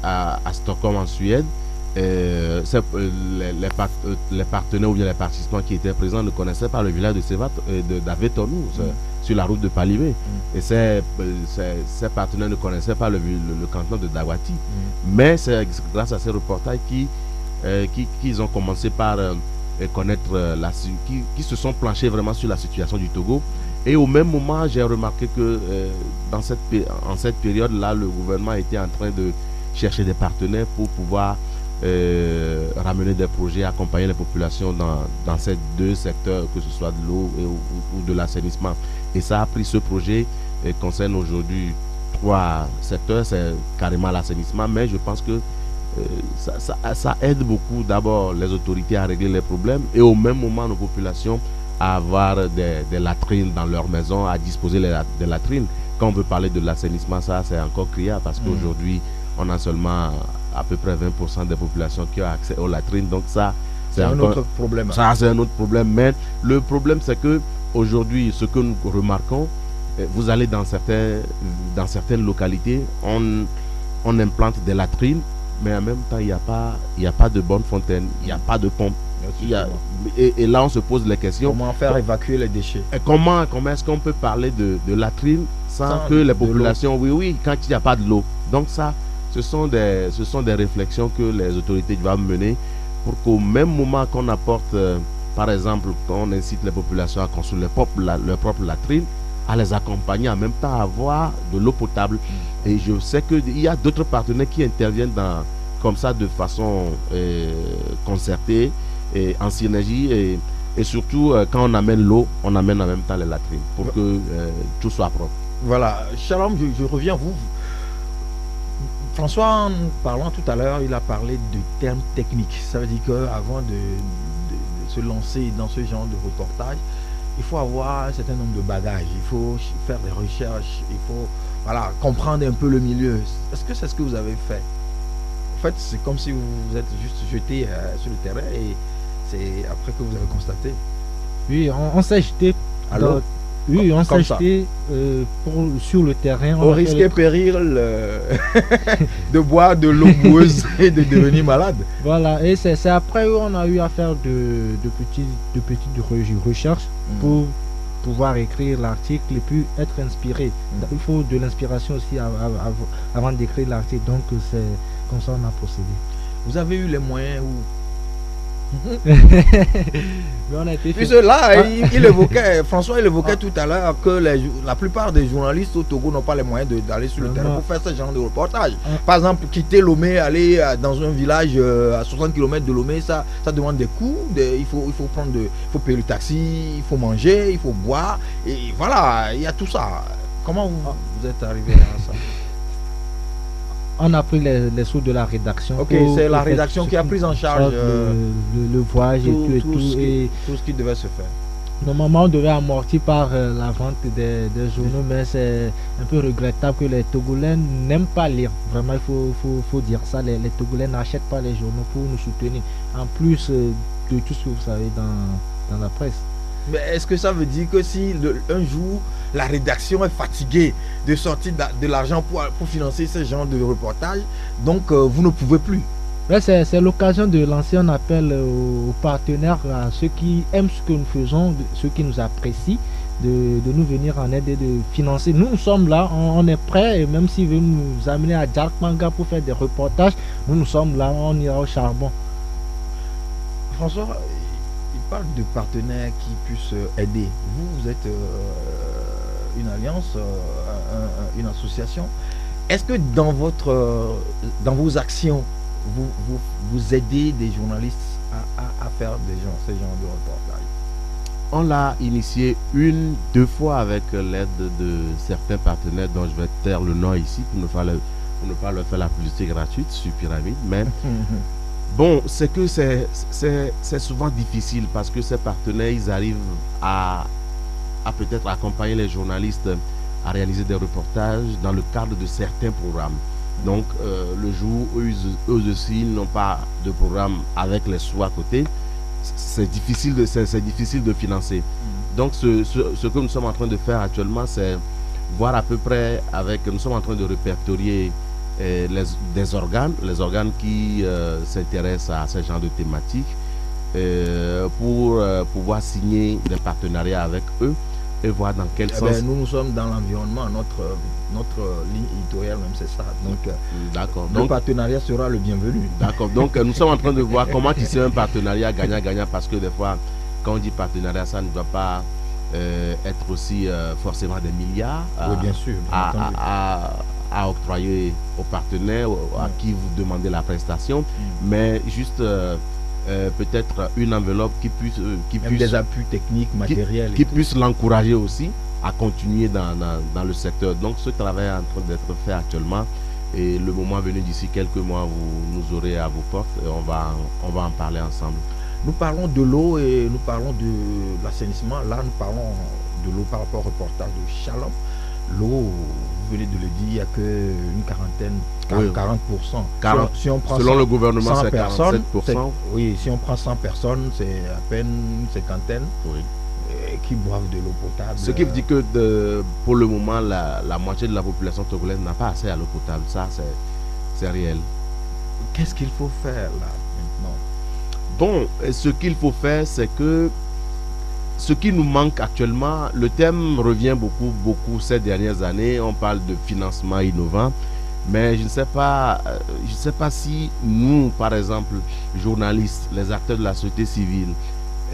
à Stockholm en Suède, les partenaires ou bien les participants qui étaient présents ne connaissaient pas le village de d'Avetornou, sur la route de Palivé. Et ces partenaires ne connaissaient pas le canton de Dawati. Mais c'est grâce à ces reportages qu'ils ont commencé par connaître qui se sont planchés vraiment sur la situation du Togo. Et au même moment, j'ai remarqué que en cette période-là, le gouvernement était en train de chercher des partenaires pour pouvoir ramener des projets, accompagner les populations dans ces deux secteurs, que ce soit de l'eau ou de l'assainissement. Et ça a pris ce projet concerne aujourd'hui 3 secteurs, c'est carrément l'assainissement, mais je pense que ça aide beaucoup d'abord les autorités à régler les problèmes et au même moment nos populations à avoir des latrines dans leur maison, à disposer des latrines. Quand on veut parler de l'assainissement, ça c'est encore criard parce qu'aujourd'hui on a seulement à peu près 20% des populations qui ont accès aux latrines. Donc ça, c'est un autre problème. Ça, c'est un autre problème. Mais le problème, c'est que aujourd'hui, ce que nous remarquons, vous allez dans certaines localités, on implante des latrines, mais en même temps, il n'y a pas de bonne fontaine, il n'y a pas de pompe. Et là, on se pose les questions. Comment faire évacuer les déchets? Comment est-ce qu'on peut parler de latrines sans que les populations... Oui, quand il n'y a pas de l'eau. Donc ça, ce sont des réflexions que les autorités doivent mener pour qu'au même moment qu'on apporte, par exemple, quand on incite les populations à construire leur propre latrine, à les accompagner en même temps à avoir de l'eau potable. Et je sais qu'il y a d'autres partenaires qui interviennent comme ça de façon concertée et en synergie. Et surtout, quand on amène l'eau, on amène en même temps les latrines pour que tout soit propre. Voilà. Shalom, je reviens à vous. François, en parlant tout à l'heure, il a parlé de termes techniques. Ça veut dire qu'avant de se lancer dans ce genre de reportage, il faut avoir un certain nombre de bagages, il faut faire des recherches, il faut comprendre un peu le milieu. Est-ce que c'est ce que vous avez fait? En fait, c'est comme si vous êtes juste jeté sur le terrain et c'est après que vous avez constaté. Oui, on s'est jeté. Alors, oui, on s'est jeté sur le terrain. On risquait péril de boire de l'eau boueuse et de devenir malade. Voilà, et c'est après qu'on a eu à faire de petites recherches pour pouvoir écrire l'article et puis être inspiré. Il faut de l'inspiration aussi avant d'écrire l'article. Donc c'est comme ça qu'on a procédé. Vous avez eu les moyens ou Mais on a été Puis là, François évoquait tout à l'heure que la plupart des journalistes au Togo n'ont pas les moyens d'aller sur le terrain pour faire ce genre de reportage. Par exemple, quitter Lomé, aller dans un village à 60 km de Lomé, ça demande des coûts. Il faut payer le taxi, il faut manger, il faut boire. Et voilà, il y a tout ça. Comment vous êtes arrivé à ça? On a pris les sous de la rédaction. Ok, c'est la rédaction qui a pris en charge le voyage tout ce qui devait se faire. Normalement, on devait amortir par la vente des journaux, mais c'est un peu regrettable que les Togolais n'aiment pas lire. Vraiment, il faut dire ça. Les Togolais n'achètent pas les journaux pour nous soutenir. En plus de tout ce que vous savez dans la presse. Mais est-ce que ça veut dire que si un jour la rédaction est fatiguée de sortir de l'argent pour financer ce genre de reportage, donc vous ne pouvez plus? C'est l'occasion de lancer un appel aux partenaires, à ceux qui aiment ce que nous faisons, ceux qui nous apprécient, de nous venir en aide et de financer. Nous sommes là, on est prêts, et même s'ils veulent nous amener à Djarkmanga pour faire des reportages, nous sommes là, on ira au charbon. François, il parle de partenaires qui puissent aider. Vous êtes une alliance, une association. Est-ce que dans vos actions, vous aidez des journalistes à faire ce genre de reportage? On l'a initié 1-2 fois avec l'aide de certains partenaires dont je vais taire le nom ici pour ne pas pour ne pas leur faire la publicité gratuite sur Pyramide, mais bon, c'est que c'est souvent difficile parce que ces partenaires, ils arrivent à peut-être accompagner les journalistes à réaliser des reportages dans le cadre de certains programmes. Donc, le jour où eux aussi n'ont pas de programme avec les sous à côté, c'est difficile de financer. Donc, ce que nous sommes en train de faire actuellement, c'est voir à peu près nous sommes en train de répertorier les organes qui s'intéressent à ce genre de thématiques pour pouvoir signer des partenariats avec eux et voir dans quel sens. Nous sommes dans l'environnement, notre ligne éditoriale même c'est ça. Donc, d'accord. Le partenariat sera le bienvenu. D'accord. Donc nous sommes en train de voir comment tisser un partenariat gagnant-gagnant, parce que des fois, quand on dit partenariat, ça ne doit pas être aussi forcément des milliards oui, bien sûr, à octroyer aux partenaires à qui vous demandez la prestation, mais juste peut-être une enveloppe qui puisse des appuis techniques, matériels, qui puisse l'encourager aussi à continuer dans le secteur. Donc ce travail est en train d'être fait actuellement, et le moment venu, d'ici quelques mois, vous nous aurez à vos portes et on va en parler ensemble. Nous parlons de l'eau et nous parlons de l'assainissement. Là, nous parlons de l'eau par rapport au reportage de Shalom. L'eau, vous venez de le dire, il n'y a qu'une quarantaine, 40%. Si on prend selon le gouvernement, c'est 47%. Oui, si on prend 100 personnes, c'est à peine une cinquantaine qui boivent de l'eau potable. Ce qui veut dire que pour le moment, la moitié de la population togolaise n'a pas accès à l'eau potable. Ça, c'est réel. Qu'est-ce qu'il faut faire là maintenant? Bon, ce qu'il faut faire, c'est que ce qui nous manque actuellement, le thème revient beaucoup ces dernières années. On parle de financement innovant, mais je ne sais pas si nous, par exemple, journalistes, les acteurs de la société civile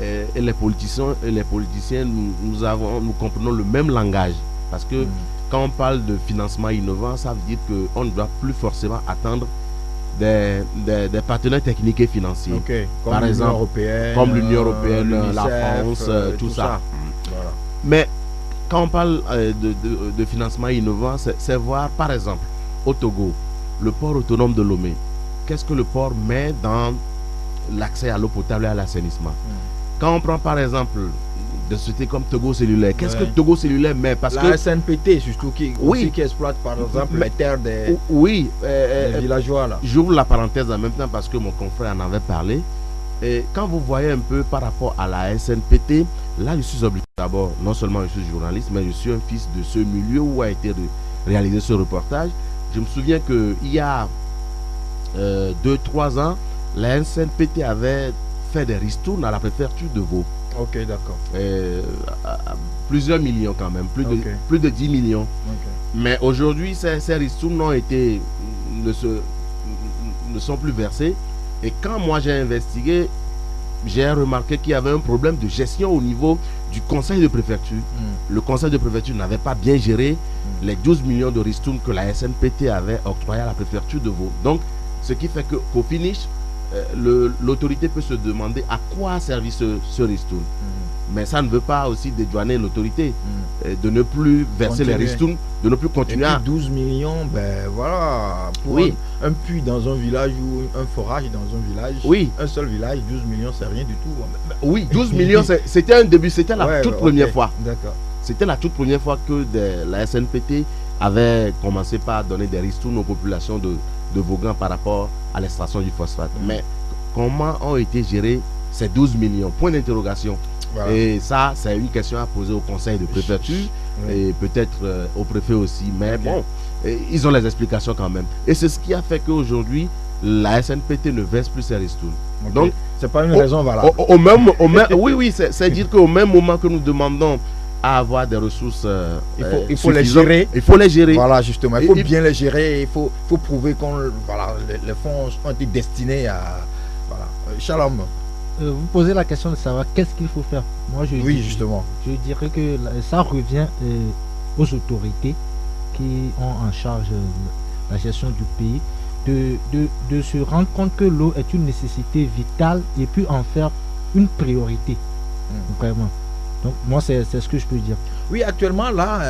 et les politiciens, nous comprenons le même langage. Parce que quand on parle de financement innovant, ça veut dire qu'on ne doit plus forcément attendre des partenaires techniques et financiers, comme par exemple, comme l'Union européenne, la France, tout ça. Voilà. Mais quand on parle de financement innovant, c'est voir, par exemple, au Togo, le port autonome de Lomé. Qu'est-ce que le port met dans l'accès à l'eau potable et à l'assainissement? Quand on prend, par exemple, des sociétés comme Togo Cellulaire, qu'est-ce que Togo Cellulaire met? Parce la que SNPT, surtout, qui exploite, par exemple, les terres des villageois. Là. J'ouvre la parenthèse en même temps parce que mon confrère en avait parlé. Et quand vous voyez un peu par rapport à la SNPT, là, je suis obligé d'abord, non seulement je suis journaliste, mais je suis un fils de ce milieu où a été réalisé ce reportage. Je me souviens qu'il y a 2-3 ans, la SNPT avait fait des ristournes à la préfecture de Vaud. Ok, d'accord. Plusieurs millions quand même, plus de 10 millions. Mais aujourd'hui, ces ristournes ne sont plus versées. Et quand moi j'ai investigué, j'ai remarqué qu'il y avait un problème de gestion au niveau du conseil de préfecture. Le conseil de préfecture n'avait pas bien géré les 12 millions de ristournes que la SNPT avait octroyé à la préfecture de Vaud. Donc, ce qui fait qu'au finish, l'autorité peut se demander à quoi a servi ce ristourne. Mais ça ne veut pas aussi dédouaner l'autorité de ne plus verser les ristournes, de ne plus continuer. Et puis 12 millions, ben voilà, pour un puits dans un village ou un forage dans un village, un seul village, 12 millions, c'est rien du tout. Oui, 12 millions, c'était un début, c'était la toute première fois. D'accord. C'était la toute première fois que la SNPT avait commencé par donner des ristournes aux populations de Vaughan par rapport à l'extraction du phosphate. Mais comment ont été gérés ces 12 millions? Point d'interrogation. Voilà. Et ça, c'est une question à poser au conseil de préfecture et peut-être au préfet aussi. Mais bon, ils ont les explications quand même. Et c'est ce qui a fait qu'aujourd'hui, la SNPT ne verse plus ses ristournes. Donc, c'est pas une raison valable. Oui, c'est dire qu'au même moment que nous demandons à avoir des ressources, il faut les gérer. Il faut les gérer. Voilà, justement. Il faut bien les gérer. Il faut prouver que les fonds ont été destinés à... Voilà. Shalom. Vous posez la question de savoir qu'est-ce qu'il faut faire. Moi, justement. Je dirais que ça revient aux autorités qui ont en charge la gestion du pays de se rendre compte que l'eau est une nécessité vitale et puis en faire une priorité. Vraiment. Donc, moi, c'est ce que je peux dire. Oui, actuellement, là,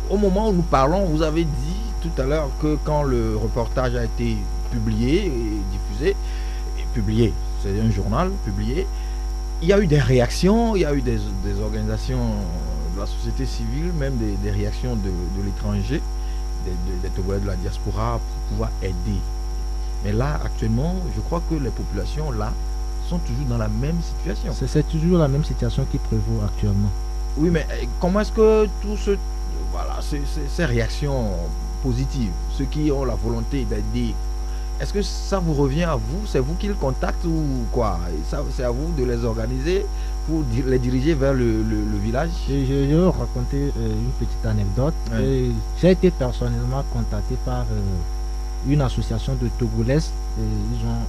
au moment où nous parlons, vous avez dit tout à l'heure que quand le reportage a été publié et diffusé, c'est un journal publié, il y a eu des réactions, il y a eu des organisations de la société civile, même des réactions de l'étranger, des Togolais de la diaspora pour pouvoir aider. Mais là, actuellement, je crois que les populations là sont toujours dans la même situation. C'est toujours la même situation qui prévaut actuellement. Oui, mais comment est-ce que ces réactions positives, ceux qui ont la volonté d'aider, est-ce que ça vous revient à vous? C'est vous qui le contactez ou quoi? C'est à vous de les organiser pour les diriger vers le village? Je vais raconter une petite anecdote. Ouais. J'ai été personnellement contacté par une association de Togolaises. Ils ont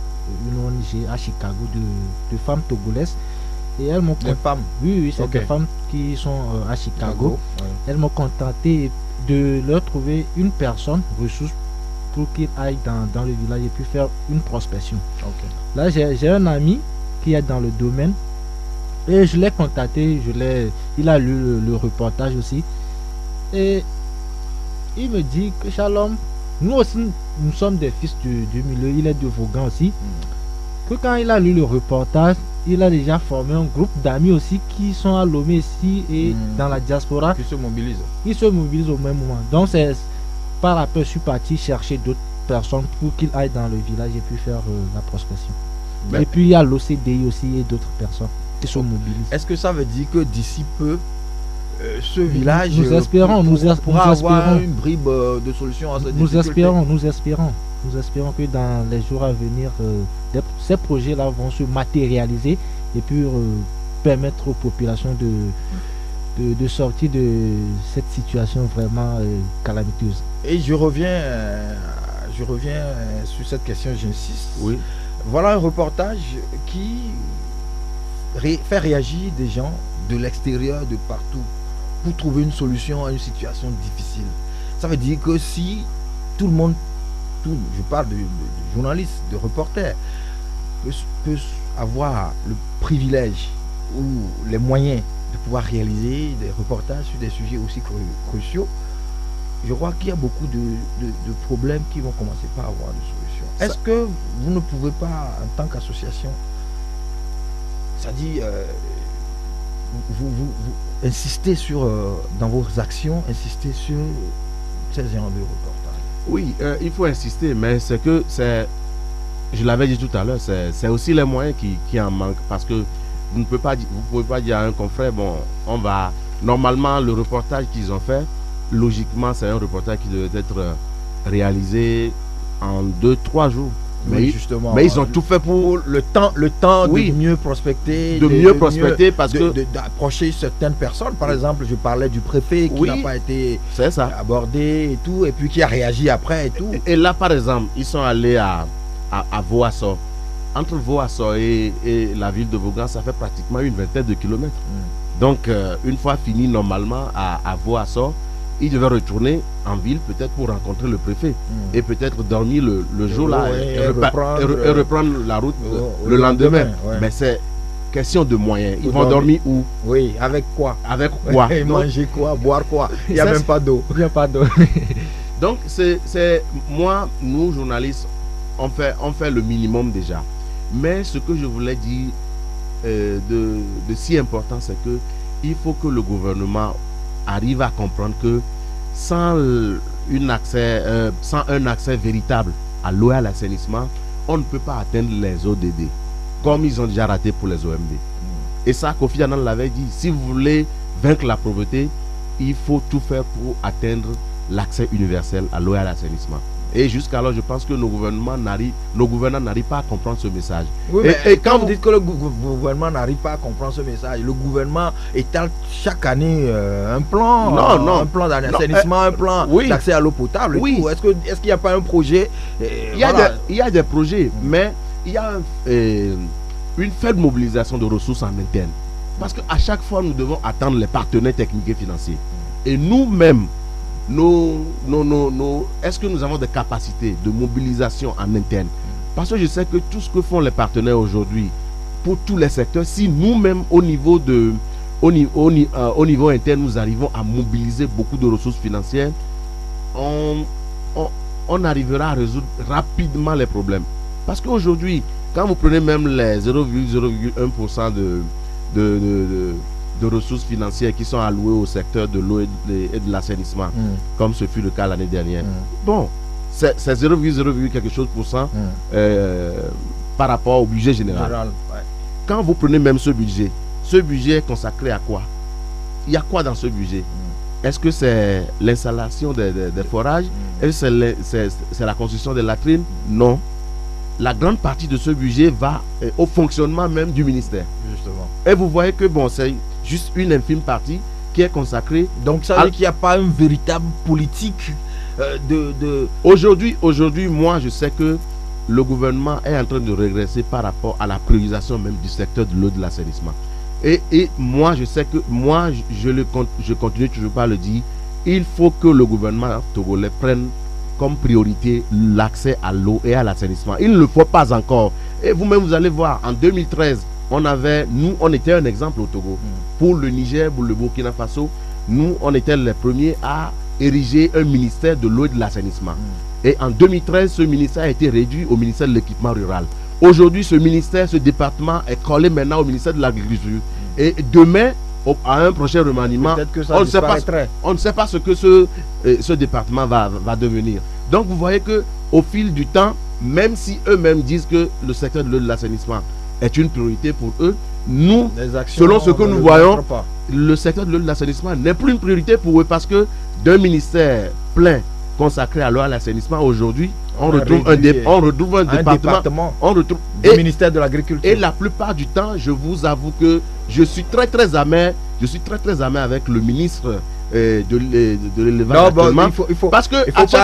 une ONG à Chicago de femmes togolaises. Et elles m'ont Des femmes? Oui, c'est Ok. des femmes qui sont à Chicago. Ouais. Elles m'ont contacté de leur trouver une personne ressource pour qu'ils aillent dans le village et puis faire une prospection. Ok. Là, j'ai un ami qui est dans le domaine et je l'ai contacté, il a lu le reportage aussi et il me dit que Shalom, nous aussi nous sommes des fils du milieu, il est de Vaughan aussi, que quand il a lu le reportage, il a déjà formé un groupe d'amis aussi qui sont à Lomé ici et dans la diaspora. Qui se mobilisent. Ils se mobilisent au même moment. Donc c'est par après, je suis parti chercher d'autres personnes pour qu'ils aillent dans le village et puis faire la prospection. Ben- Et puis il y a l'OCDI aussi et d'autres personnes qui se mobilisent. Est-ce que ça veut dire que d'ici peu, ce village Nous espérons, pourra nous avoir espérons. une bribe de solution à cette Nous difficulté? espérons que dans les jours à venir, ces projets-là vont se matérialiser et puis permettre aux populations de sortir de cette situation vraiment calamiteuse. Et je reviens sur cette question, j'insiste. Oui. Voilà un reportage qui fait réagir des gens de l'extérieur, de partout, pour trouver une solution à une situation difficile. Ça veut dire que si tout le monde, je parle de journalistes, de reporters, peut avoir le privilège ou les moyens de pouvoir réaliser des reportages sur des sujets aussi cruciaux, je crois qu'il y a beaucoup de problèmes qui vont commencer par avoir de solutions. Est-ce que vous ne pouvez pas, en tant qu'association, c'est-à-dire vous insister sur, dans vos actions, insister sur ces genres de reportages? Oui, il faut insister, mais je l'avais dit tout à l'heure, c'est aussi les moyens qui en manquent, parce que vous ne pouvez pas dire à un confrère, bon, normalement le reportage qu'ils ont fait, logiquement c'est un reportage qui devait être réalisé en 2-3 jours. Oui, justement. Mais ils ont tout fait pour le temps Oui. de mieux prospecter, parce que d'approcher certaines personnes. Par exemple, je parlais du préfet qui Oui. n'a pas été c'est ça. abordé et tout, et puis qui a réagi après et tout. Et là, par exemple, ils sont allés à Voasso. Entre Voasso et la ville de Vaughan, ça fait pratiquement une vingtaine de kilomètres. Donc, une fois fini normalement à Voasso, ils devaient retourner en ville peut-être pour rencontrer le préfet et peut-être dormir le jour là et reprendre la route le lendemain. Ouais. Mais c'est question de moyens. Ils Pour vont dormir où? Oui, avec quoi? Avec quoi? Et Donc, manger quoi? Boire quoi? Il n'y a Ça, même pas d'eau. Il n'y a pas d'eau. Donc, nous journalistes, on fait le minimum déjà. Mais ce que je voulais dire de si important, c'est que il faut que le gouvernement arrive à comprendre que sans un accès véritable à l'eau et à l'assainissement, on ne peut pas atteindre les ODD, comme ils ont déjà raté pour les OMD. Et ça, Kofi Annan l'avait dit, si vous voulez vaincre la pauvreté, il faut tout faire pour atteindre l'accès universel à l'eau et à l'assainissement. Et jusqu'alors, je pense que nos gouvernants n'arrivent pas à comprendre ce message. Oui, Et mais quand vous dites que le gouvernement n'arrive pas à comprendre ce message, le gouvernement étale chaque année un plan, un plan d'assainissement, un plan d'accès à l'eau potable. Oui. Est-ce qu'il n'y a pas un projet? Il y a des projets, mais il y a une faible mobilisation de ressources en interne. Parce qu'à chaque fois, nous devons attendre les partenaires techniques et financiers. Et nous-mêmes, est-ce que nous avons des capacités de mobilisation en interne? Parce que je sais que tout ce que font les partenaires aujourd'hui pour tous les secteurs, si nous-mêmes au niveau interne nous arrivons à mobiliser beaucoup de ressources financières, on on arrivera à résoudre rapidement les problèmes. Parce qu'aujourd'hui, quand vous prenez même les 0,01% de ressources financières qui sont allouées au secteur de l'eau et de l'assainissement, comme ce fut le cas l'année dernière, bon, c'est 0,0 quelque chose pour cent par rapport au budget général. Quand vous prenez même ce budget est consacré à quoi? Il y a quoi dans ce budget? Est-ce que c'est l'installation des forages? Est-ce que c'est la construction des latrines? Non. La grande partie de ce budget va au fonctionnement même du ministère. Justement. Et vous voyez que bon, c'est juste une infime partie qui est consacrée. Donc ça veut dire qu'il n'y a pas une véritable politique Aujourd'hui, moi je sais que le gouvernement est en train de régresser par rapport à la priorisation même du secteur de l'eau et de l'assainissement. Et moi je sais que, je continue toujours pas à le dire, il faut que le gouvernement togolais prenne comme priorité l'accès à l'eau et à l'assainissement. Il ne le faut pas encore. Et vous-même, vous allez voir, en 2013, on était un exemple au Togo. Pour le Niger, pour le Burkina Faso, nous, on était les premiers à ériger un ministère de l'eau et de l'assainissement. Et en 2013, ce ministère a été réduit au ministère de l'équipement rural. Aujourd'hui, ce département est collé maintenant au ministère de l'Agriculture. Et demain, à un prochain remaniement, on ne sait pas ce que ce département va devenir. Donc vous voyez que au fil du temps, même si eux-mêmes disent que le secteur de l'eau et de l'assainissement est une priorité pour eux, nous, selon ce que nous voyons, le secteur de l'eau et de l'assainissement n'est plus une priorité pour eux, parce que d'un ministère plein consacré à l'eau et à l'assainissement, aujourd'hui, on retrouve un département, le ministère de l'Agriculture. Et la plupart du temps, je vous avoue que je suis très très amer avec le ministre de l'élevage actuellement. Il faut pas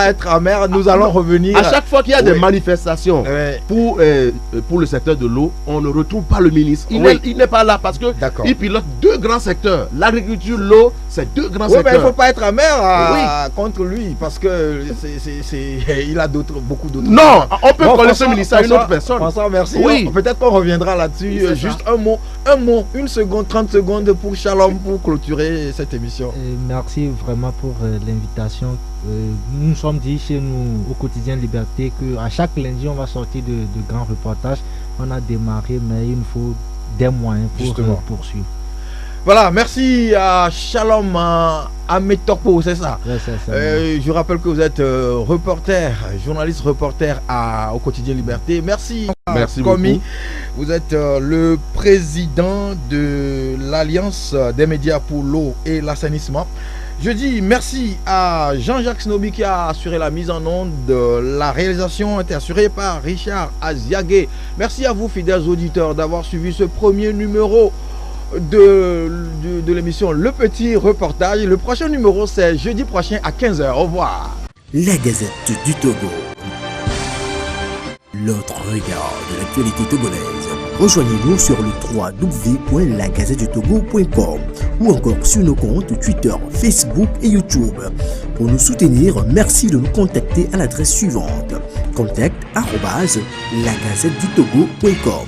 être amer. Nous allons revenir. À chaque fois qu'il y a des manifestations pour le secteur de l'eau, on ne retrouve pas le ministre. Il n'est pas là parce que il pilote deux grands secteurs. L'agriculture, l'eau, c'est deux grands secteurs. Mais il ne faut pas être amer contre lui, parce que il a beaucoup d'autres. Non, on peut coller ce ministère à une autre personne. François, merci. Peut-être qu'on reviendra là-dessus. Juste un mot, une seconde, 30 secondes pour Shalom, pour clôturer cette émission. Merci vraiment pour l'invitation. Nous sommes dit chez nous au quotidien Liberté qu'à chaque lundi on va sortir de grands reportages. On a démarré, mais il nous faut des moyens pour poursuivre. Voilà, merci à Shalom Ametorpo, c'est ça. Je rappelle que vous êtes journaliste reporter au quotidien Liberté. Merci Komi. Beaucoup. Vous êtes le président de l'Alliance des médias pour l'eau et l'assainissement. Je dis merci à Jean-Jacques Snobi qui a assuré la mise en onde. La réalisation était assurée par Richard Aziagué. Merci à vous, fidèles auditeurs, d'avoir suivi ce premier numéro de l'émission Le Petit Reportage. Le prochain numéro, c'est jeudi prochain à 15h. Au revoir. La Gazette du Togo. L'autre regard de l'actualité togolaise. Rejoignez-nous sur le www.lagazettedutogo.com ou encore sur nos comptes Twitter, Facebook et YouTube. Pour nous soutenir, merci de nous contacter à l'adresse suivante: contact@lagazettedutogo.com.